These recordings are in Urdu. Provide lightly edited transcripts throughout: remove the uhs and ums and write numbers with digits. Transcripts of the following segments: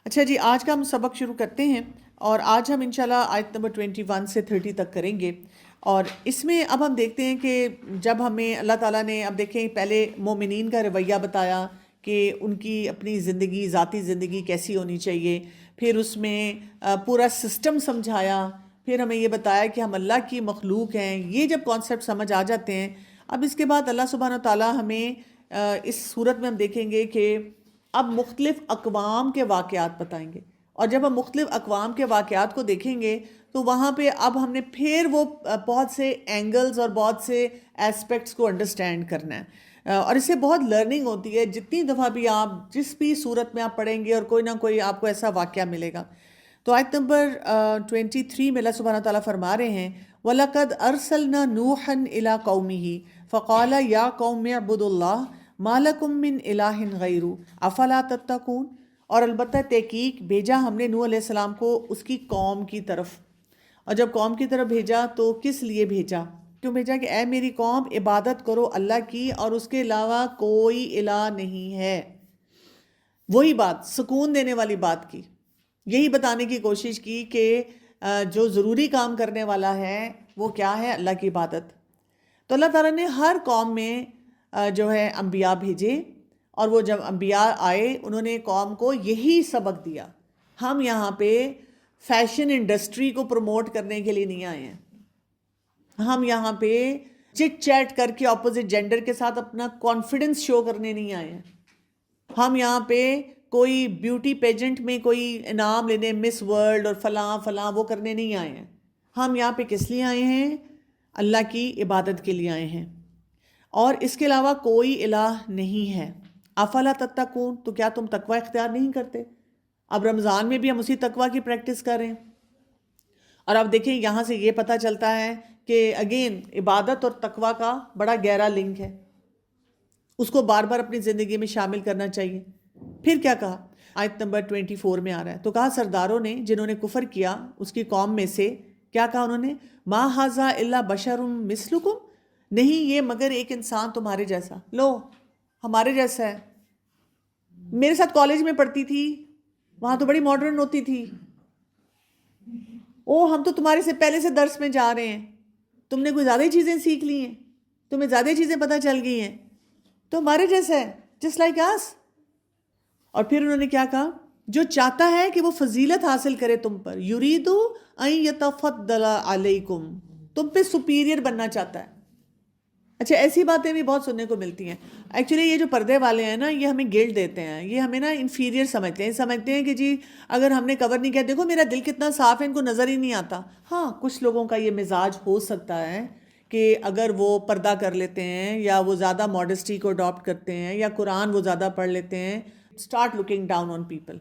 اچھا جی، آج کا ہم سبق شروع کرتے ہیں، اور آج ہم انشاءاللہ آیت نمبر 21 سے 30 تک کریں گے۔ اور اس میں اب ہم دیکھتے ہیں کہ جب ہمیں اللہ تعالیٰ نے، اب دیکھیں پہلے مومنین کا رویہ بتایا کہ ان کی اپنی زندگی، ذاتی زندگی کیسی ہونی چاہیے، پھر اس میں پورا سسٹم سمجھایا، پھر ہمیں یہ بتایا کہ ہم اللہ کی مخلوق ہیں۔ یہ جب کانسیپٹ سمجھ آ جاتے ہیں، اب اس کے بعد اللہ سبحانہ و تعالیٰ ہمیں اس صورت میں ہم دیکھیں گے کہ اب مختلف اقوام کے واقعات بتائیں گے، اور جب ہم مختلف اقوام کے واقعات کو دیکھیں گے تو وہاں پہ اب ہم نے پھر وہ بہت سے اینگلز اور بہت سے ایسپیکٹس کو انڈرسٹینڈ کرنا ہے، اور اس سے بہت لرننگ ہوتی ہے۔ جتنی دفعہ بھی آپ جس بھی صورت میں آپ پڑھیں گے اور کوئی نہ کوئی آپ کو ایسا واقعہ ملے گا۔ تو آیت نمبر 23 میں اللہ سبحانہ تعالیٰ فرما رہے ہیں، وَلَقَدْ أَرْسَلْنَا نُوحًا إِلَىٰ قَوْمِهِ فَقَالَ يَا قَوْمِ اعْبُدُوا اللَّهَ مَا لَكُم مِّنْ إِلَٰهٍ غَيْرُهُ أَفَلَا تَتَّقُونَ۔ اور البتہ تحقیق بھیجا ہم نے نوح علیہ السلام کو اس کی قوم کی طرف، اور جب قوم کی طرف بھیجا تو کس لیے بھیجا؟ کیوں بھیجا؟ کہ اے میری قوم، عبادت کرو اللہ کی، اور اس کے علاوہ کوئی الہ نہیں ہے۔ وہی بات، سکون دینے والی بات کی، یہی بتانے کی کوشش کی کہ جو ضروری کام کرنے والا ہے وہ کیا ہے؟ اللہ کی عبادت۔ تو اللہ تعالیٰ نے ہر قوم میں جو ہے انبیاء بھیجے، اور وہ جب انبیاء آئے انہوں نے قوم کو یہی سبق دیا۔ ہم یہاں پہ فیشن انڈسٹری کو پروموٹ کرنے کے لیے نہیں آئے ہیں، ہم یہاں پہ چٹ چیٹ کر کے اپوزٹ جینڈر کے ساتھ اپنا کانفیڈنس شو کرنے نہیں آئے ہیں، ہم یہاں پہ کوئی بیوٹی پیجنٹ میں کوئی انعام لینے، مس ورلڈ اور فلاں فلاں وہ کرنے نہیں آئے ہیں۔ ہم یہاں پہ کس لیے آئے ہیں؟ اللہ کی عبادت کے لیے آئے ہیں، اور اس کے علاوہ کوئی الہ نہیں ہے۔ افلا تتقون، تو کیا تم تقوی اختیار نہیں کرتے؟ اب رمضان میں بھی ہم اسی تقوی کی پریکٹس کر رہے ہیں، اور اب دیکھیں یہاں سے یہ پتہ چلتا ہے کہ اگین عبادت اور تقوی کا بڑا گہرا لنک ہے، اس کو بار بار اپنی زندگی میں شامل کرنا چاہیے۔ پھر کیا کہا؟ آیت نمبر 24 میں آ رہا ہے، تو کہا سرداروں نے جنہوں نے کفر کیا اس کی قوم میں سے، کیا کہا انہوں نے؟ ما ھذا الا بشر مثلکم، نہیں یہ مگر ایک انسان تمہارے جیسا۔ لو، ہمارے جیسا ہے، میرے ساتھ کالج میں پڑھتی تھی، وہاں تو بڑی ماڈرن ہوتی تھی، او ہم تو تمہارے سے پہلے سے درس میں جا رہے ہیں، تم نے کوئی زیادہ ہی چیزیں سیکھ لی ہیں، تمہیں زیادہ ہی چیزیں پتہ چل گئی ہیں، تو ہمارے جیسا ہے، جسٹ لائک اس۔ اور پھر انہوں نے کیا کہا؟ جو چاہتا ہے کہ وہ فضیلت حاصل کرے تم پر، یریدو ان یتفضل علیکم، تم پہ سپیریئر بننا چاہتا ہے۔ اچھا، ایسی باتیں بھی بہت سننے کو ملتی ہیں۔ ایکچولی یہ جو پردے والے ہیں نا، یہ ہمیں گلٹ دیتے ہیں، یہ ہمیں نا انفیریئر سمجھتے ہیں، سمجھتے ہیں کہ جی اگر ہم نے کور نہیں کیا، دیکھو میرا دل کتنا صاف ہے، ان کو نظر ہی نہیں آتا۔ ہاں، کچھ لوگوں کا یہ مزاج ہو سکتا ہے کہ اگر وہ پردہ کر لیتے ہیں، یا وہ زیادہ ماڈسٹی کو اڈاپٹ کرتے ہیں، یا قرآن وہ زیادہ پڑھ لیتے ہیں، start looking down on people.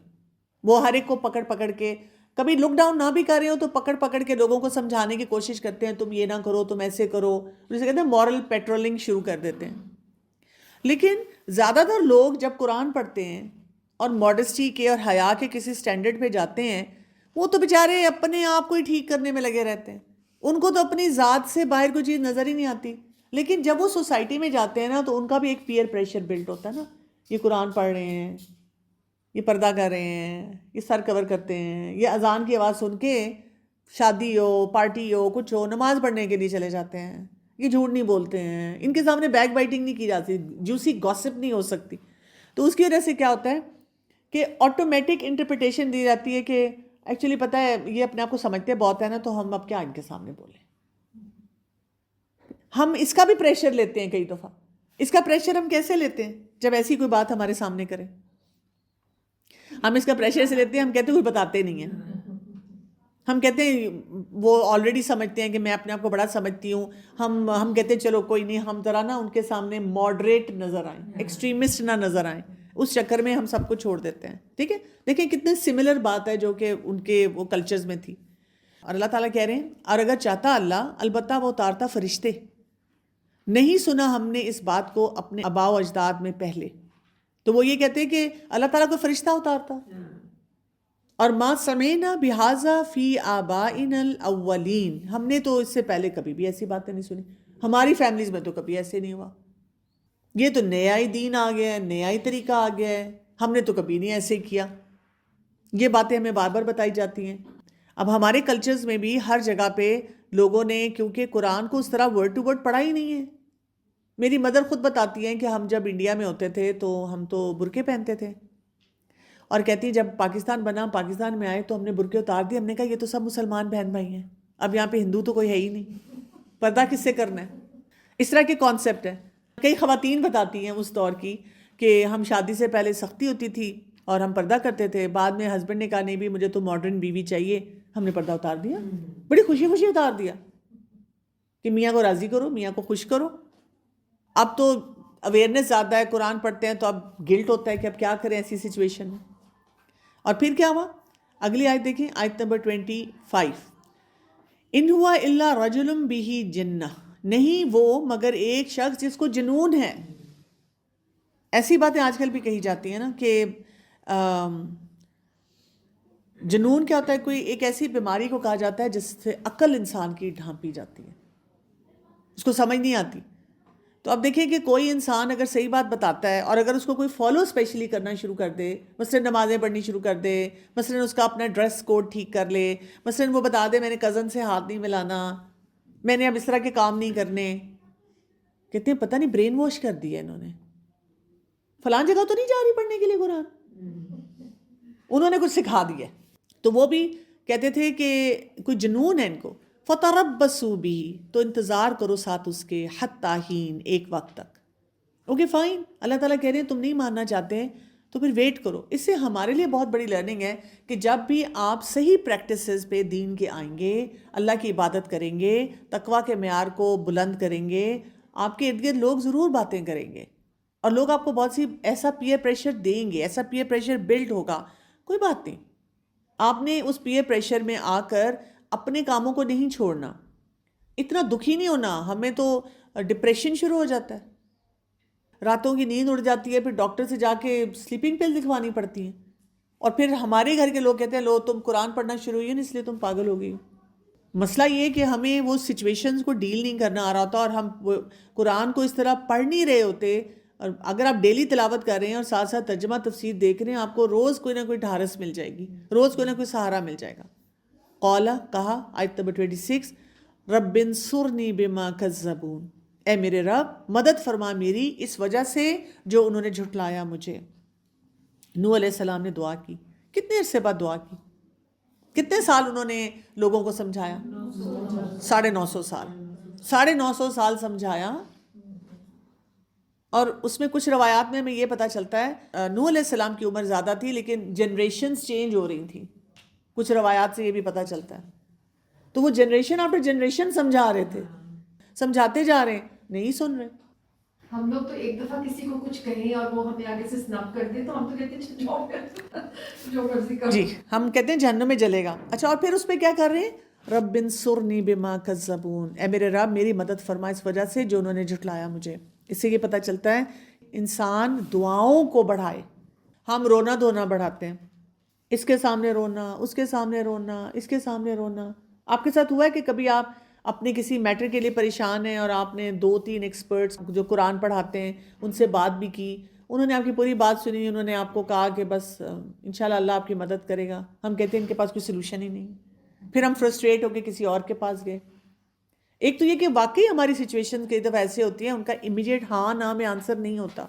وہ ہر ایک کو پکڑ پکڑ کے، کبھی لک ڈاؤن نہ بھی کر رہے ہو تو پکڑ پکڑ کے لوگوں کو سمجھانے کی کوشش کرتے ہیں، تم یہ نہ کرو، تم ایسے کرو، جسے کہتے ہیں مورل پیٹرولنگ شروع کر دیتے ہیں۔ لیکن زیادہ تر لوگ جب قرآن پڑھتے ہیں اور ماڈسٹی کے اور حیا کے کسی سٹینڈرڈ پہ جاتے ہیں، وہ تو بیچارے اپنے آپ کو ہی ٹھیک کرنے میں لگے رہتے ہیں، ان کو تو اپنی ذات سے باہر کوئی چیز نظر ہی نہیں آتی۔ لیکن جب وہ سوسائٹی میں جاتے ہیں نا، تو ان کا بھی ایک پیئر پریشر بلڈ ہوتا ہے نا، یہ قرآن پڑھ رہے ہیں، یہ پردہ کر رہے ہیں، یہ سر کور کرتے ہیں، یہ اذان کی آواز سن کے شادی ہو، پارٹی ہو، کچھ ہو، نماز پڑھنے کے لیے چلے جاتے ہیں، یہ جھوٹ نہیں بولتے ہیں، ان کے سامنے بیک بائٹنگ نہیں کی جاتی، جوسی گاسپ نہیں ہو سکتی۔ تو اس کی وجہ سے کیا ہوتا ہے کہ آٹومیٹک انٹرپریٹیشن دی جاتی ہے کہ ایکچولی پتہ ہے یہ اپنے آپ کو سمجھتے بہت ہے نا، تو ہم اب کیا ان کے سامنے بولیں۔ ہم اس کا بھی پریشر لیتے ہیں کئی دفعہ۔ اس کا پریشر ہم کیسے لیتے ہیں؟ جب ایسی کوئی بات ہمارے سامنے کرے، ہم اس کا پریشر سے لیتے ہیں، ہم کہتے ہیں کوئی بتاتے نہیں ہیں، ہم کہتے ہیں وہ آلریڈی سمجھتے ہیں کہ میں اپنے آپ کو بڑا سمجھتی ہوں، ہم کہتے ہیں چلو کوئی نہیں، ہم ذرا نا ان کے سامنے ماڈریٹ نظر آئیں، ایکسٹریمسٹ نہ نظر آئیں، اس چکر میں ہم سب کو چھوڑ دیتے ہیں۔ ٹھیک ہے، دیکھیں کتنے سملر بات ہے جو کہ ان کے وہ کلچرز میں تھی۔ اور اللہ تعالیٰ کہہ رہے ہیں، اور اگر چاہتا اللہ، البتہ وہ اتارتا فرشتے، نہیں سنا ہم نے اس بات کو اپنے آباء و اجداد میں پہلے۔ تو وہ یہ کہتے ہیں کہ اللہ تعالیٰ کو فرشتہ اتارتا، اور ما سمعنا بہذا فی آبائنا الاولین، ہم نے تو اس سے پہلے کبھی بھی ایسی باتیں نہیں سنی، ہماری فیملیز میں تو کبھی ایسے نہیں ہوا، یہ تو نیا ہی دین آ گیا ہے، نیا ہی طریقہ آ گیا ہے، ہم نے تو کبھی نہیں ایسے کیا۔ یہ باتیں ہمیں بار بار بتائی جاتی ہیں. اب ہمارے کلچرز میں بھی ہر جگہ پہ لوگوں نے کیونکہ قرآن کو اس طرح ورڈ ٹو ورڈ پڑھا ہی نہیں ہے. میری مدر خود بتاتی ہیں کہ ہم جب انڈیا میں ہوتے تھے تو ہم تو برقعے پہنتے تھے، اور کہتی ہیں جب پاکستان بنا، پاکستان میں آئے تو ہم نے برقعے اتار دیے. ہم نے کہا یہ تو سب مسلمان بہن بھائی ہیں، اب یہاں پہ ہندو تو کوئی ہے ہی نہیں، پردہ کس سے کرنا ہے. اس طرح کے کانسیپٹ ہیں. کئی خواتین بتاتی ہیں اس دور کی کہ ہم شادی سے پہلے سختی ہوتی تھی اور ہم پردہ کرتے تھے، بعد میں ہسبینڈ نے کہا نہیں بھی مجھے تو ماڈرن بیوی چاہیے، ہم نے پردہ اتار دیا، بڑی خوشی خوشی اتار دیا کہ میاں کو راضی کرو، میاں کو خوش کرو. اب تو اویئرنیس زیادہ ہے، قرآن پڑھتے ہیں تو اب گلٹ ہوتا ہے کہ اب کیا کریں ایسی سچویشن میں. اور پھر کیا ہوا؟ اگلی آیت دیکھیں، آیت نمبر 25. ان ہوا الا رجل بہ جنہ، نہیں وہ مگر ایک شخص جس کو جنون ہے. ایسی باتیں آج کل بھی کہی جاتی ہیں نا کہ جنون کیا ہوتا ہے؟ کوئی ایک ایسی بیماری کو کہا جاتا ہے جس سے عقل انسان کی ڈھانپی جاتی ہے، اس کو سمجھ نہیں آتی. تو اب دیکھیں کہ کوئی انسان اگر صحیح بات بتاتا ہے اور اگر اس کو کوئی فالو اسپیشلی کرنا شروع کر دے، مثلا نمازیں پڑھنی شروع کر دے، مثلا اس کا اپنا ڈریس کوڈ ٹھیک کر لے، مثلا وہ بتا دے میں نے کزن سے ہاتھ نہیں ملانا، میں نے اب اس طرح کے کام نہیں کرنے، کہتے ہیں پتہ نہیں برین واش کر دیا انہوں نے، فلان جگہ تو نہیں جا رہی پڑھنے کے لیے قرآن، انہوں نے کچھ سکھا دیا. تو وہ بھی کہتے تھے کہ کوئی جنون ہے ان کو. فَتَرَبَّصُوا بِهِ، تو انتظار کرو ساتھ اس کے، حتیٰ حین، ایک وقت تک. اوکے فائن، اللہ تعالیٰ کہہ رہے ہیں تم نہیں ماننا چاہتے تو پھر ویٹ کرو. اس سے ہمارے لیے بہت بڑی لرننگ ہے کہ جب بھی آپ صحیح پریکٹسز پہ دین کے آئیں گے، اللہ کی عبادت کریں گے، تقویٰ کے معیار کو بلند کریں گے، آپ کے ارد گرد لوگ ضرور باتیں کریں گے اور لوگ آپ کو بہت سی ایسا پیئر پریشر دیں گے، ایسا پیئر پریشر بلڈ ہوگا. کوئی بات نہیں، آپ نے اس پیئر پریشر میں آ کر اپنے کاموں کو نہیں چھوڑنا، اتنا دکھی نہیں ہونا. ہمیں تو ڈپریشن شروع ہو جاتا ہے، راتوں کی نیند اڑ جاتی ہے، پھر ڈاکٹر سے جا کے سلیپنگ پل دکھوانی پڑتی ہیں، اور پھر ہمارے گھر کے لوگ کہتے ہیں لو تم قرآن پڑھنا شروع ہوئی ہے نا اس لیے تم پاگل ہو گئی ہو. مسئلہ یہ کہ ہمیں وہ سچویشنز کو ڈیل نہیں کرنا آ رہا ہوتا اور ہم قرآن کو اس طرح پڑھ نہیں رہے ہوتے. اور اگر آپ ڈیلی تلاوت کر رہے ہیں اور ساتھ ساتھ ترجمہ تفسیر دیکھ رہے ہیں، آپ کو روز کوئی نہ کوئی ڈھارس مل جائے گی، روز کوئی نہ کوئی سہارا مل جائے گا. قولا، کہا، آیت نمبر 26، رب انصرنی بما کذبون، اے میرے رب مدد فرما میری اس وجہ سے جو انہوں نے جھٹلایا مجھے. نوح علیہ السلام نے دعا کی، کتنے عرصے بعد دعا کی؟ کتنے سال انہوں نے لوگوں کو سمجھایا؟ 950 سال، 950 سال سمجھایا. اور اس میں کچھ روایات میں ہمیں یہ پتہ چلتا ہے نوح علیہ السلام کی عمر زیادہ تھی لیکن جنریشنز چینج ہو رہی تھیں، کچھ روایات سے یہ بھی پتہ چلتا ہے. تو وہ جنریشن آفٹر جنریشن سمجھا رہے تھے، سمجھاتے جا رہے ہیں، نہیں سن رہے. ہم لوگ تو ایک دفعہ کسی کو کچھ کہیں اور وہ ہمیں آگے سے سنپ کر دے تو ہم تو کہتے ہیں جو مرضی کرو. جی، ہم کہتے ہیں جہنم میں جلے گا. اچھا، اور پھر اس پہ کیا کر رہے ہیں؟ رب انصرنی بما کذبون، اے میرے رب میری مدد فرما اس وجہ سے جو انہوں نے جھٹلایا مجھے. اس سے یہ پتہ چلتا ہے انسان دعاؤں کو بڑھائے. ہم رونا دھونا بڑھاتے ہیں، اس کے سامنے رونا، اس کے سامنے رونا، اس کے سامنے رونا. آپ کے ساتھ ہوا ہے کہ کبھی آپ اپنے کسی میٹر کے لیے پریشان ہیں اور آپ نے 2-3 ایکسپرٹس جو قرآن پڑھاتے ہیں ان سے بات بھی کی، انہوں نے آپ کی پوری بات سنی، انہوں نے آپ کو کہا کہ بس انشاءاللہ اللہ آپ کی مدد کرے گا. ہم کہتے ہیں ان کے پاس کوئی سلوشن ہی نہیں، پھر ہم فرسٹریٹ ہو کے کسی اور کے پاس گئے. ایک تو یہ کہ واقعی ہماری سچویشن کئی دفعہ ایسے ہوتی ہیں ان کا امیڈیٹ ہاں نہ میں آنسر نہیں ہوتا.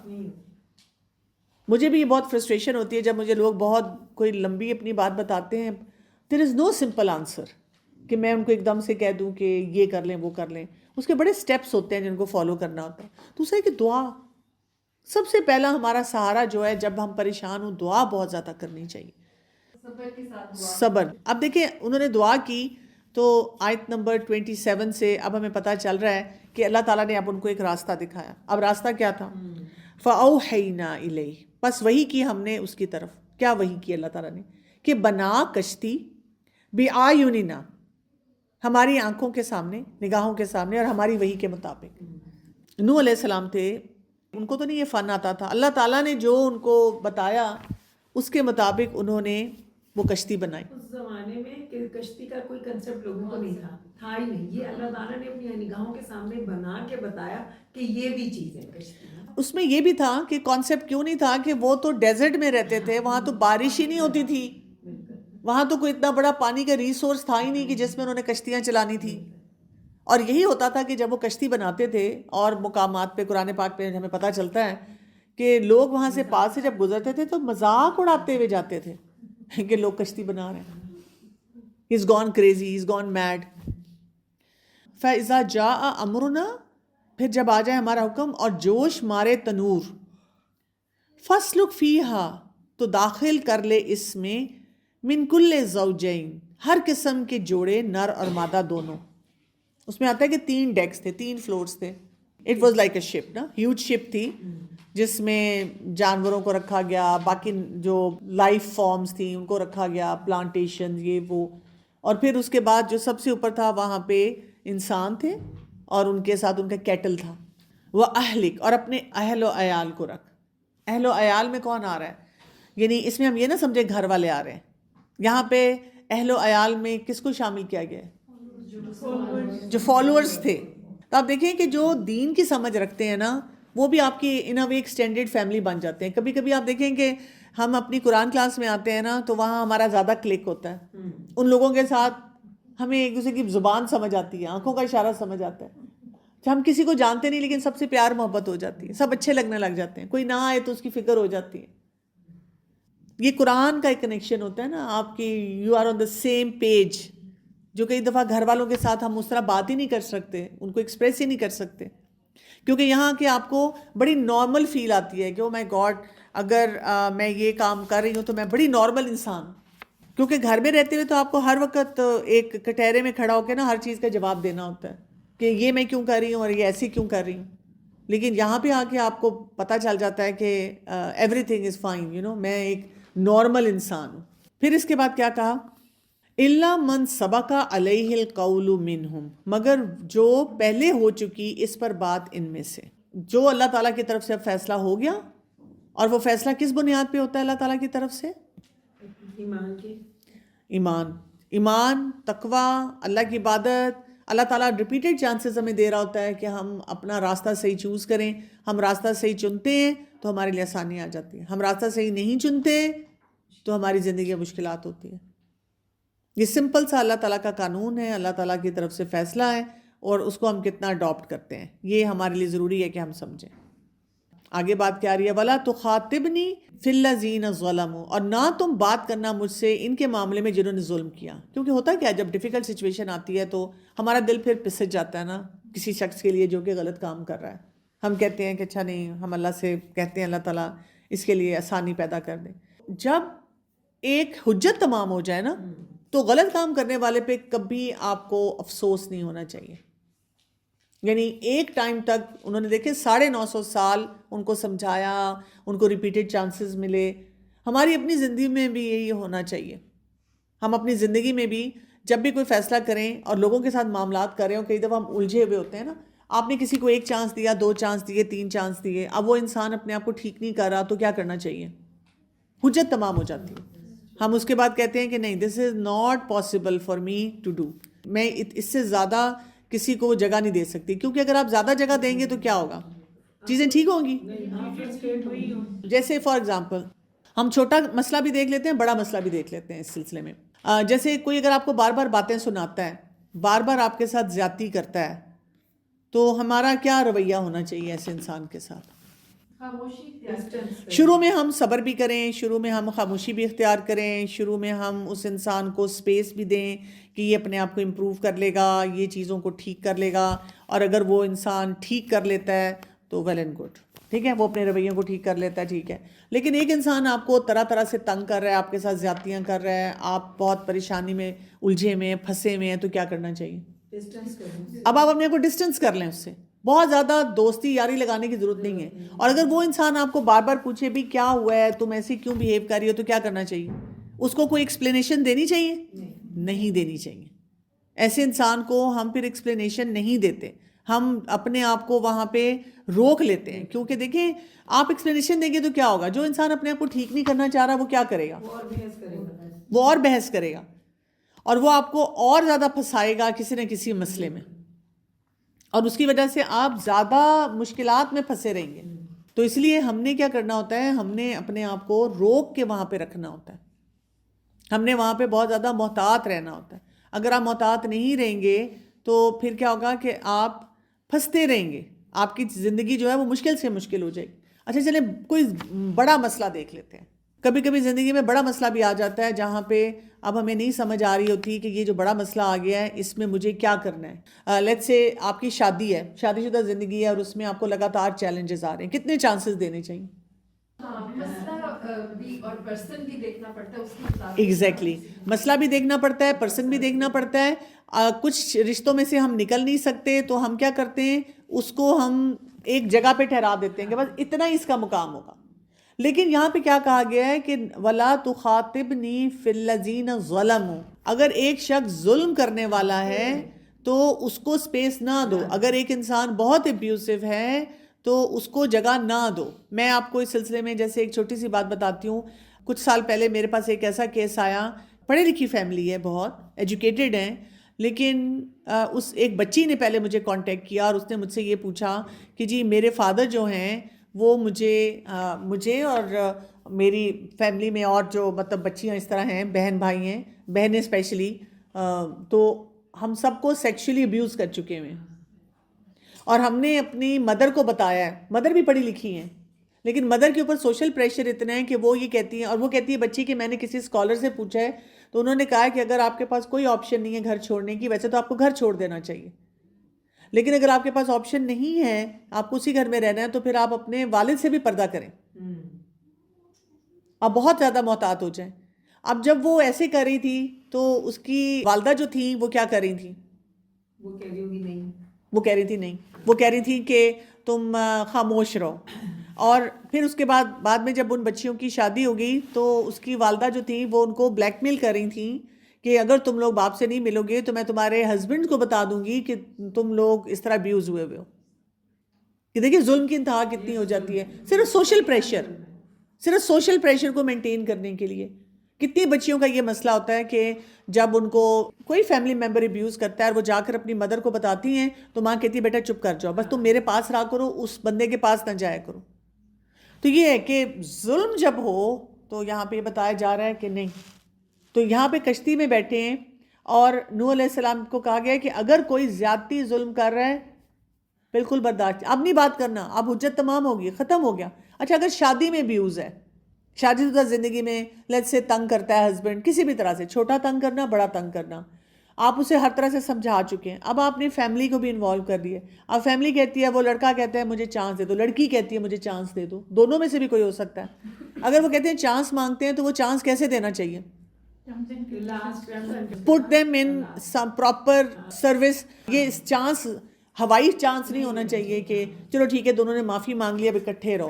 مجھے بھی یہ بہت فرسٹریشن ہوتی ہے جب مجھے لوگ بہت کوئی لمبی اپنی بات بتاتے ہیں، دیر از نو سمپل آنسر کہ میں ان کو ایک دم سے کہہ دوں کہ یہ کر لیں وہ کر لیں. اس کے بڑے سٹیپس ہوتے ہیں جن کو فالو کرنا ہوتا ہے. دوسرا کہ دعا سب سے پہلا ہمارا سہارا جو ہے جب ہم پریشان ہوں، دعا بہت زیادہ کرنی چاہیے، صبر. اب دیکھیں انہوں نے دعا کی تو آیت نمبر 27 سے اب ہمیں پتہ چل رہا ہے کہ اللہ تعالیٰ نے اب ان کو ایک راستہ دکھایا. اب راستہ کیا تھا؟ فَأَوْحَيْنَا إِلَيْهِ، بس وہی کی ہم نے اس کی طرف. کیا وہی کی اللہ تعالیٰ نے؟ کہ بنا کشتی بِأَعْيُنِنَا، ہماری آنکھوں کے سامنے، نگاہوں کے سامنے، اور ہماری وحی کے مطابق. نوح علیہ السلام تھے، ان کو تو نہیں یہ فن آتا تھا، اللہ تعالیٰ نے جو ان کو بتایا اس کے مطابق انہوں نے وہ کشتی بنائی. اس زمانے میں کہ کشتی کا کوئی کنسپٹ لوگوں کو نہیں تھا ہی نہیں. یہ اللہ تعالیٰ نے اپنی نگاہوں کے سامنے بنا کے بتایا کہ یہ بھی چیز ہے کشتی. اس میں یہ بھی تھا کہ کانسیپٹ کیوں نہیں تھا کہ وہ تو ڈیزرٹ میں رہتے تھے، وہاں تو بارش ہی نہیں ہوتی تھی، وہاں تو کوئی اتنا بڑا پانی کا ریسورس تھا ہی نہیں کہ جس میں انہوں نے کشتیاں چلانی تھی. اور یہی ہوتا تھا کہ جب وہ کشتی بناتے تھے اور مقامات پہ قرآن پاک پہ ہمیں پتہ چلتا ہے کہ لوگ وہاں سے پاس سے جب گزرتے تھے تو مذاق اڑاتے ہوئے جاتے تھے کہ لوگ کشتی بنا رہے ہیں. He's gone crazy, he's gone mad. فَإِذَا جَاءَ أَمْرُنَا پھر جب آ جائے ہمارا حکم اور جوش مارے تنور. فَاسْلُكْ فِيهَا تو داخل کر لے اس میں من کل زوجین ہر قسم کے جوڑے نر اور مادہ دونوں. اس میں آتا ہے کہ 3 ڈیکس تھے, 3 فلورز تھے. اٹ واز لائک اے شپ نا, ہیوج شپ تھی جس میں جانوروں کو رکھا گیا, باقی جو لائف فارمز تھیں ان کو رکھا گیا, پلانٹیشن یہ وہ. اور پھر اس کے بعد جو سب سے اوپر تھا وہاں پہ انسان تھے اور ان کے ساتھ ان کا کیٹل تھا. وہ اہلک اور اپنے اہل و عیال کو رکھ. اہل و عیال میں کون آ رہا ہے؟ یعنی اس میں ہم یہ نہ سمجھے گھر والے آ رہے ہیں. یہاں پہ اہل و عیال میں کس کو شامل کیا گیا ہے؟ جو فالوورز تھے. تو آپ دیکھیں کہ جو دین کی سمجھ رکھتے ہیں نا وہ بھی آپ کی ان اے وے ایکسٹینڈیڈ فیملی بن جاتے ہیں. کبھی کبھی آپ دیکھیں کہ ہم اپنی قرآن کلاس میں آتے ہیں نا تو وہاں ہمارا زیادہ کلک ہوتا ہے. ان لوگوں کے ساتھ ہمیں ایک دوسرے کی زبان سمجھ آتی ہے, آنکھوں کا اشارہ سمجھ آتا ہے. ہم کسی کو جانتے نہیں لیکن سب سے پیار محبت ہو جاتی ہے, سب اچھے لگنے لگ جاتے ہیں. کوئی نہ آئے تو اس کی فکر ہو جاتی ہے. یہ قرآن کا ایک کنیکشن ہوتا ہے نا آپ کی, you are on the same page, جو کئی دفعہ گھر والوں کے ساتھ ہم اس طرح بات ہی نہیں کر سکتے, ان کو ایکسپریس ہی نہیں کر سکتے, کیونکہ یہاں کہ آپ کو بڑی نارمل فیل آتی ہے کہ او مائی گاڈ اگر میں یہ کام کر رہی ہوں تو میں بڑی نارمل انسان. کیونکہ گھر میں رہتے ہوئے تو آپ کو ہر وقت ایک کٹہرے میں کھڑا ہو کے نا ہر چیز کا جواب دینا ہوتا ہے کہ یہ میں کیوں کر رہی ہوں اور یہ ایسی کیوں کر رہی ہوں. لیکن یہاں پہ آ کے آپ کو پتہ چل جاتا ہے کہ everything is fine, you know, میں ایک نارمل انسان ہوں. پھر اس کے بعد کیا کہا؟ الا من سبق علیہ القول منہم مگر جو پہلے ہو چکی اس پر بات ان میں سے. جو اللہ تعالیٰ کی طرف سے اب فیصلہ ہو گیا, اور وہ فیصلہ کس بنیاد پہ ہوتا ہے اللہ تعالیٰ کی طرف سے؟ ایمان, تقوی, اللہ کی عبادت. اللہ تعالیٰ ریپیٹڈ چانسز ہمیں دے رہا ہوتا ہے کہ ہم اپنا راستہ صحیح چوز کریں. ہم راستہ صحیح چنتے ہیں تو ہمارے لیے آسانی آ جاتی ہے, ہم راستہ صحیح نہیں چنتے تو ہماری زندگی میں مشکلات ہوتی ہیں. یہ سمپل سا اللہ تعالیٰ کا قانون ہے, اللہ تعالیٰ کی طرف سے فیصلہ ہے, اور اس کو ہم کتنا اڈاپٹ کرتے ہیں یہ ہمارے لیے ضروری ہے کہ ہم سمجھیں. آگے بات کیا آ رہی ہے؟ وَلَا تُخَاطِبْنِي فِي الَّذِينَ ظَلَمُوا اور نہ تم بات کرنا مجھ سے ان کے معاملے میں جنہوں نے ظلم کیا. کیونکہ ہوتا کیا ہے جب ڈیفیکلٹ سچویشن آتی ہے تو ہمارا دل پھر پسج جاتا ہے نا کسی شخص کے لیے جو کہ غلط کام کر رہا ہے. ہم کہتے ہیں کہ اچھا نہیں, ہم اللہ سے کہتے ہیں اللہ تعالیٰ اس کے لیے آسانی پیدا کر دیں. جب ایک حجت تمام ہو جائے نا تو غلط کام کرنے والے پہ کبھی آپ کو افسوس نہیں ہونا چاہیے. یعنی ایک ٹائم تک انہوں نے دیکھے 950 سال ان کو سمجھایا, ان کو ریپیٹڈ چانسز ملے. ہماری اپنی زندگی میں بھی یہی ہونا چاہیے. ہم اپنی زندگی میں بھی جب بھی کوئی فیصلہ کریں اور لوگوں کے ساتھ معاملات کریں, اور کئی دفعہ ہم الجھے ہوئے ہوتے ہیں نا, آپ نے کسی کو 1 چانس دیا, 2 چانس دیے, 3 چانس دیے, اب وہ انسان اپنے آپ کو ٹھیک نہیں کر رہا تو کیا کرنا چاہیے؟ حجت تمام ہو جاتی ہے. ہم اس کے بعد کہتے ہیں کہ نہیں, this is not possible for me to do, میں اس سے زیادہ کسی کو جگہ نہیں دے سکتی. کیونکہ اگر آپ زیادہ جگہ دیں گے تو کیا ہوگا؟ چیزیں ٹھیک ہوں گی. جیسے فار ایگزامپل ہم چھوٹا مسئلہ بھی دیکھ لیتے ہیں, بڑا مسئلہ بھی دیکھ لیتے ہیں اس سلسلے میں. جیسے کوئی اگر آپ کو بار بار باتیں سناتا ہے, بار بار آپ کے ساتھ زیادتی کرتا ہے, تو ہمارا کیا رویہ ہونا چاہیے ایسے انسان کے ساتھ؟ شروع میں ہم صبر بھی کریں, شروع میں ہم خاموشی بھی اختیار کریں, شروع میں ہم اس انسان کو سپیس بھی دیں کہ یہ اپنے آپ کو امپروو کر لے گا, یہ چیزوں کو ٹھیک کر لے گا. اور اگر وہ انسان ٹھیک کر لیتا ہے تو ویل اینڈ گڈ, ٹھیک ہے, وہ اپنے رویوں کو ٹھیک کر لیتا ہے, ٹھیک ہے. لیکن ایک انسان آپ کو طرح طرح سے تنگ کر رہا ہے, آپ کے ساتھ زیادتیاں کر رہا ہے, آپ بہت پریشانی میں الجھے میں پھنسے میں ہیں, تو کیا کرنا چاہیے؟ اب آپ اپنے کو ڈسٹینس کر لیں اس سے. بہت زیادہ دوستی یاری لگانے کی ضرورت نہیں ہے. اور اگر وہ انسان آپ کو بار بار پوچھے بھی کیا ہوا ہے, تم ایسی کیوں بیہیو کر رہی ہو, تو کیا کرنا چاہیے؟ اس کو کوئی ایکسپلینیشن دینی چاہیے؟ نہیں دینی چاہیے. ایسے انسان کو ہم پھر ایکسپلینیشن نہیں دیتے, ہم اپنے آپ کو وہاں پہ روک لیتے ہیں. کیونکہ دیکھیں آپ ایکسپلینیشن دیں گے تو کیا ہوگا؟ جو انسان اپنے آپ کو ٹھیک نہیں کرنا چاہ رہا وہ کیا کرے گا؟ وہ اور بحث کرے گا, اور وہ آپ کو اور زیادہ پھنسائے گا کسی نہ کسی مسئلے میں, اور اس کی وجہ سے آپ زیادہ مشکلات میں پھنسے رہیں گے. تو اس لیے ہم نے کیا کرنا ہوتا ہے, ہم نے اپنے آپ کو روک کے وہاں پہ رکھنا ہوتا ہے. ہم نے وہاں پہ بہت زیادہ محتاط رہنا ہوتا ہے. اگر آپ محتاط نہیں رہیں گے تو پھر کیا ہوگا کہ آپ پھنستے رہیں گے, آپ کی زندگی جو ہے وہ مشکل سے مشکل ہو جائے گی. اچھا چلیں کوئی بڑا مسئلہ دیکھ لیتے ہیں. کبھی کبھی زندگی میں بڑا مسئلہ بھی آ جاتا ہے جہاں پہ اب ہمیں نہیں سمجھ آ رہی ہوتی کہ یہ جو بڑا مسئلہ آ گیا ہے اس میں مجھے کیا کرنا ہے. لیٹس سے آپ کی شادی ہے, شادی شدہ زندگی ہے, اور اس میں آپ کو لگاتار چیلنجز آ رہے ہیں, کتنے چانسز دینے چاہیے؟ ہاں مسئلہ بھی اور پرسن بھی دیکھنا پڑتا ہے اس کے حساب ایگزیکٹلی, مسئلہ بھی دیکھنا پڑتا ہے, پرسن بھی دیکھنا پڑتا ہے. کچھ رشتوں میں سے ہم نکل نہیں سکتے تو ہم کیا کرتے ہیں, اس کو ہم ایک جگہ پہ ٹھہرا دیتے ہیں کہ بس اتنا ہی اس کا مقام ہوگا. لیکن یہاں پہ کیا کہا گیا ہے کہ وَلَا تُخَاطِبْنِي فِي الَّذِينَ ظَلَمُوا, اگر ایک شخص ظلم کرنے والا ہے تو اس کو سپیس نہ دو. اگر ایک انسان بہت ابیوسو ہے تو اس کو جگہ نہ دو. میں آپ کو اس سلسلے میں جیسے ایک چھوٹی سی بات بتاتی ہوں. کچھ سال پہلے میرے پاس ایک ایسا کیس آیا, پڑھی لکھی فیملی ہے, بہت ایجوکیٹڈ ہیں, لیکن اس ایک بچی نے پہلے مجھے کانٹیکٹ کیا اور اس نے مجھ سے یہ پوچھا کہ جی میرے فادر جو ہیں وہ مجھے اور میری فیملی میں اور جو مطلب بچیاں اس طرح ہیں, بہن بھائی ہیں, بہنیں اسپیشلی, تو ہم سب کو سیکشولی ابیوز کر چکے ہوئے ہیں. اور ہم نے اپنی مدر کو بتایا ہے, مدر بھی پڑھی لکھی ہیں, لیکن مدر کے اوپر سوشل پریشر اتنا ہے کہ وہ یہ کہتی ہیں, اور وہ کہتی ہے بچی کہ میں نے کسی اسکالر سے پوچھا ہے تو انہوں نے کہا کہ اگر آپ کے پاس کوئی آپشن نہیں ہے گھر چھوڑنے کی, ویسے تو آپ کو گھر چھوڑ دینا چاہیے, لیکن اگر آپ کے پاس آپشن نہیں ہے, آپ کو اسی گھر میں رہنا ہے, تو پھر آپ اپنے والد سے بھی پردہ کریں, آپ بہت زیادہ محتاط ہو جائیں. اب جب وہ ایسے کر رہی تھی تو اس کی والدہ جو تھیں وہ کیا کر رہی تھیں, وہ کہہ رہی ہوگی نہیں, وہ کہہ رہی تھی نہیں, وہ کہہ رہی تھی کہ تم خاموش رہو. اور پھر اس کے بعد میں جب ان بچیوں کی شادی ہو گئی تو اس کی والدہ جو تھیں وہ ان کو بلیک میل کر رہی تھیں کہ اگر تم لوگ باپ سے نہیں ملو گے تو میں تمہارے ہسبینڈ کو بتا دوں گی کہ تم لوگ اس طرح ابیوز ہوئے ہو. کہ دیکھیے ظلم کی انتہا کتنی ہو جاتی ہے, صرف سوشل پریشر کو مینٹین کرنے کے لیے. کتنی بچیوں کا یہ مسئلہ ہوتا ہے کہ جب ان کو کوئی فیملی ممبر ابیوز کرتا ہے اور وہ جا کر اپنی مدر کو بتاتی ہیں تو ماں کہتی ہے بیٹا چپ کر جاؤ, بس تم میرے پاس رہا کرو, اس بندے کے پاس نہ جایا کرو. تو یہ ہے کہ ظلم جب ہو تو یہاں پہ یہ بتایا جا رہا ہے کہ نہیں. تو یہاں پہ کشتی میں بیٹھے ہیں اور نوح علیہ السلام کو کہا گیا کہ اگر کوئی زیادتی ظلم کر رہا ہے بالکل برداشت, اب نہیں بات کرنا, اب حجت تمام ہوگی, ختم ہو گیا. اچھا اگر شادی میں ابیوز ہے, شادی شدہ زندگی میں لیٹس سے تنگ کرتا ہے ہسبینڈ کسی بھی طرح سے, چھوٹا تنگ کرنا, بڑا تنگ کرنا, آپ اسے ہر طرح سے سمجھا چکے ہیں, اب آپ نے فیملی کو بھی انوالو کر دیا. اب فیملی کہتی ہے, وہ لڑکا کہتا ہے مجھے چانس دے دو, لڑکی کہتی ہے مجھے چانس دے دو, دونوں میں سے بھی کوئی ہو سکتا ہے. اگر وہ کہتے ہیں چانس مانگتے ہیں تو وہ چانس کیسے دینا چاہیے, put them in some proper service. یہ چانس ہوائی چانس نہیں ہونا چاہیے کہ چلو ٹھیک ہے دونوں نے معافی مانگ لی اب اکٹھے رہو.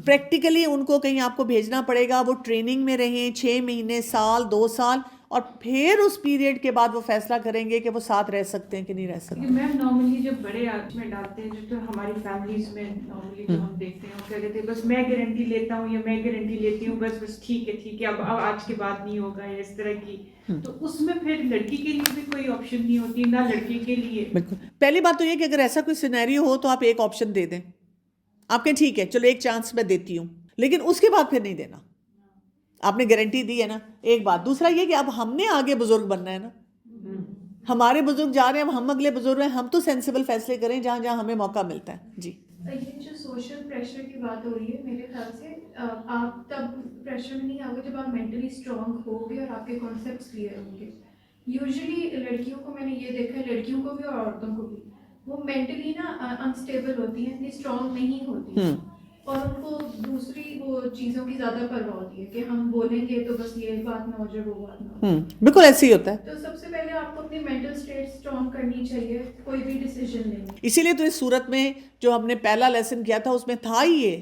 پریکٹیکلی ان کو کہیں آپ کو بھیجنا پڑے گا, وہ ٹریننگ میں رہیں 6 مہینے, سال, 2 سال, اور پھر اس پیریڈ کے بعد وہ فیصلہ کریں گے کہ وہ ساتھ رہ سکتے ہیں کہ نہیں رہ سکتے. میم نارملی جب بڑے آج میں ڈالتے ہیں جو تو ہماری فیملیز میں نارملی جو ہم دیکھتے ہیں وہ کیا کہتے ہیں بس میں گارنٹی لیتا ہوں یا میں گارنٹی لیتی ہوں, بس ٹھیک ہے اب آج کے بعد نہیں ہوگا یا اس طرح کی. تو اس میں پھر لڑکی کے لیے بھی کوئی آپشن نہیں ہوتی نہ لڑکے کے لیے. بالکل, پہلی بات تو یہ کہ اگر ایسا کوئی سینیریو ہو تو آپ ایک آپشن دے دیں, آپ کہیں ٹھیک ہے چلو ایک چانس میں دیتی ہوں, لیکن اس کے بعد پھر نہیں دینا. آپ نے گارنٹی دی ہے نا, ایک بات. دوسرا یہ کہ اب ہم نے آگے بزرگ بننا ہے نا, ہمارے بزرگ جا رہے ہیں, اب ہم اگلے بزرگ ہیں, ہم تو سینسیبل فیصلے کریں جہاں جہاں ہمیں موقع ملتا ہے. جی یہ جو سوشل پریشر کی بات ہو رہی ہے میرے خیال سے آپ تب پریشر میں نہیں آؤ گے جب آپ مینٹلی اسٹرانگ ہو گے اور آپ کے کانسیپٹس کلیئر ہوں گے. یوزلی لڑکیوں کو میں نے یہ دیکھا ہے, لڑکیوں کو بھی اور عورتوں کو بھی, وہ مینٹلی نا انسٹیبل ہوتی ہیں, اتنی اسٹرانگ نہیں ہوتی ہیں, اور ان کو دوسری وہ چیزوں کی زیادہ پرواہ ہوتی ہے کہ ہم بولیں گے تو بس یہ بات نہ ہو جائے وہ بات نہ ہو. بالکل ایسے ہی ہوتا ہے. تو سب سے پہلے آپ کو اپنی مینٹل اسٹیٹ اسٹرانگ کرنی چاہیے کوئی بھی ڈیسیژن لینے. اسی لیے تو اس صورت میں جو ہم نے پہلا لیسن کیا تھا اس میں تھا ہی یہ,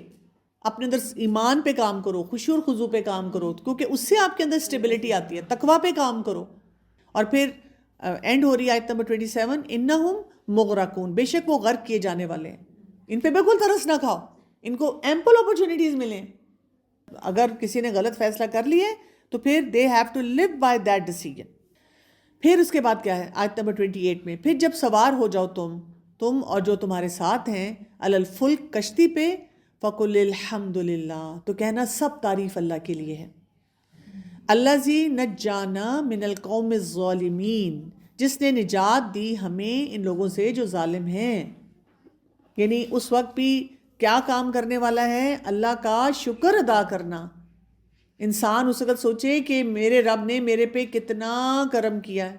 اپنے اندر ایمان پہ کام کرو, خشوع اور خضوع پہ کام کرو, کیونکہ اس سے آپ کے اندر اسٹیبلٹی آتی ہے. تقویٰ پہ کام کرو. اور پھر اینڈ ہو رہی ہے آیت نمبر 27, انہم مغرقون, بے شک وہ غرق کیے جانے والے ہیں. ان پہ بالکل ترس نہ کھاؤ, ان کو ایمپل اپرچونیٹیز ملیں. اگر کسی نے غلط فیصلہ کر لیا تو پھر they have to live by that decision. پھر اس کے بعد کیا ہے آیت نمبر 28 میں, پھر جب سوار ہو جاؤ تم اور جو تمہارے ساتھ ہیں علی الفلک, کشتی پہ, فقل الحمد للہ, تو کہنا سب تعریف اللہ کے لیے ہے. الذی نجانا من القوم الظالمین، جس نے نجات دی ہمیں ان لوگوں سے جو ظالم ہیں. یعنی اس وقت بھی کیا کام کرنے والا ہے؟ اللہ کا شکر ادا کرنا. انسان اس وقت سوچے کہ میرے رب نے میرے پہ کتنا کرم کیا ہے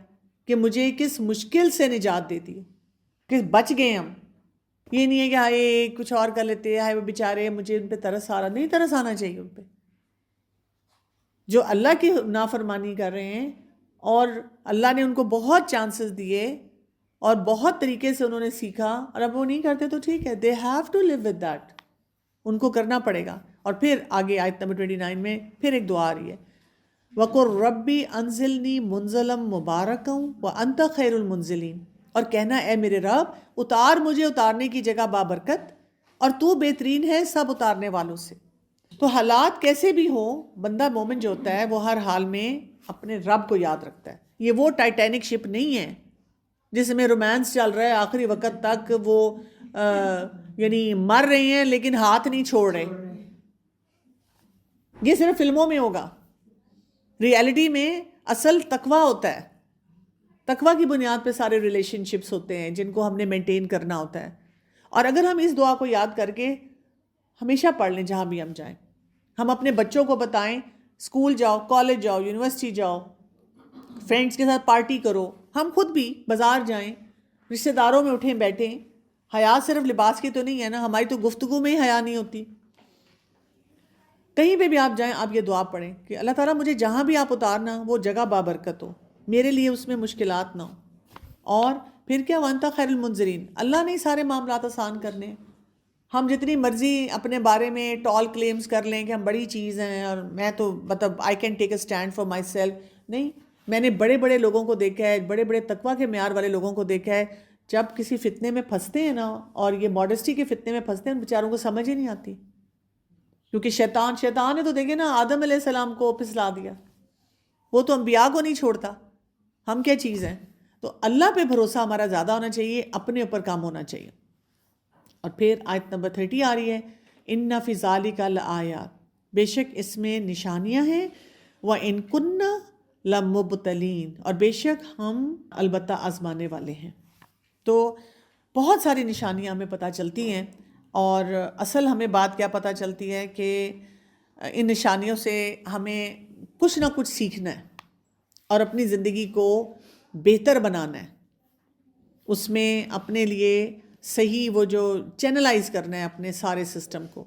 کہ مجھے کس مشکل سے نجات دے دی کہ بچ گئے ہم. یہ نہیں ہے کہ ہائے کچھ اور کر لیتے، ہائے وہ بیچارے مجھے ان پہ ترس آ رہا. نہیں ترس آنا چاہیے ان پہ جو اللہ کی نافرمانی کر رہے ہیں، اور اللہ نے ان کو بہت چانسز دیے اور بہت طریقے سے انہوں نے سیکھا، اور اب وہ نہیں کرتے تو ٹھیک ہے، they have to live with that, ان کو کرنا پڑے گا. اور پھر آگے آیت نمبر 29 میں پھر ایک دعا آ رہی ہے، وَقُلْ رَبِّ أَنزِلْنِي مُنزَلًا مُبَارَكًا وَأَنْتَ خَيْرُ الْمُنزِلِينَ، اور کہنا اے میرے رب اتار مجھے اتارنے کی جگہ بابرکت، اور تو بہترین ہے سب اتارنے والوں سے. تو حالات کیسے بھی ہوں، بندہ مومن جو ہوتا ہے وہ ہر حال میں اپنے رب کو یاد رکھتا ہے. یہ وہ ٹائٹینک شپ نہیں ہے جس میں رومانس چل رہا ہے آخری وقت تک، وہ یعنی مر رہے ہیں لیکن ہاتھ نہیں چھوڑ رہے. یہ صرف فلموں میں ہوگا. ریالٹی میں اصل تقویٰ ہوتا ہے. تقویٰ کی بنیاد پہ سارے ریلیشن شپس ہوتے ہیں جن کو ہم نے مینٹین کرنا ہوتا ہے. اور اگر ہم اس دعا کو یاد کر کے ہمیشہ پڑھ لیں جہاں بھی ہم جائیں، ہم اپنے بچوں کو بتائیں، اسکول جاؤ، کالج جاؤ، یونیورسٹی جاؤ، فرینڈس کے ساتھ پارٹی کرو، ہم خود بھی بازار جائیں، رشتہ داروں میں اٹھیں بیٹھیں. حیا صرف لباس کی تو نہیں ہے نا، ہماری تو گفتگو میں ہی حیا نہیں ہوتی. کہیں پہ بھی آپ جائیں آپ یہ دعا پڑھیں کہ اللہ تعالیٰ مجھے جہاں بھی آپ اتارنا وہ جگہ بابرکت ہو، میرے لیے اس میں مشکلات نہ ہو. اور پھر کیا، وَأَنْتَ خَيْرُ الْمُنزِلِينَ، اللہ نے ہی سارے معاملات آسان کرنے ہیں. ہم جتنی مرضی اپنے بارے میں ٹال کلیمز کر لیں کہ ہم بڑی چیز ہیں اور میں تو مطلب I can take a stand for my self, نہیں. میں نے بڑے بڑے لوگوں کو دیکھا ہے، بڑے بڑے تقویٰ کے معیار والے لوگوں کو دیکھا ہے، جب کسی فتنے میں پھنستے ہیں نا، اور یہ ماڈسٹی کے فتنے میں پھنستے ہیں، ان بیچاروں کو سمجھ ہی نہیں آتی. کیونکہ شیطان نے تو دیکھے نا آدم علیہ السلام کو پھسلا دیا، وہ تو انبیاء کو نہیں چھوڑتا. ہم کیا چیز ہیں؟ تو اللہ پہ بھروسہ ہمارا زیادہ ہونا چاہیے، اپنے اوپر کام ہونا چاہیے. اور پھر آیت نمبر 30 آ رہی ہے، اِنَّ فِي ذَلِكَ لَآیَاتٍ، بے شک اس میں نشانیاں ہیں، وَإِن كُنَّا لَمُبْتَلِينَ، اور بے شک ہم البتہ آزمانے والے ہیں. تو بہت ساری نشانیاں ہمیں پتہ چلتی ہیں، اور اصل ہمیں بات کیا پتہ چلتی ہے کہ ان نشانیوں سے ہمیں کچھ نہ کچھ سیکھنا ہے اور اپنی زندگی کو بہتر بنانا ہے. اس میں اپنے لیے صحیح وہ جو چینلائز کرنا ہے اپنے سارے سسٹم کو.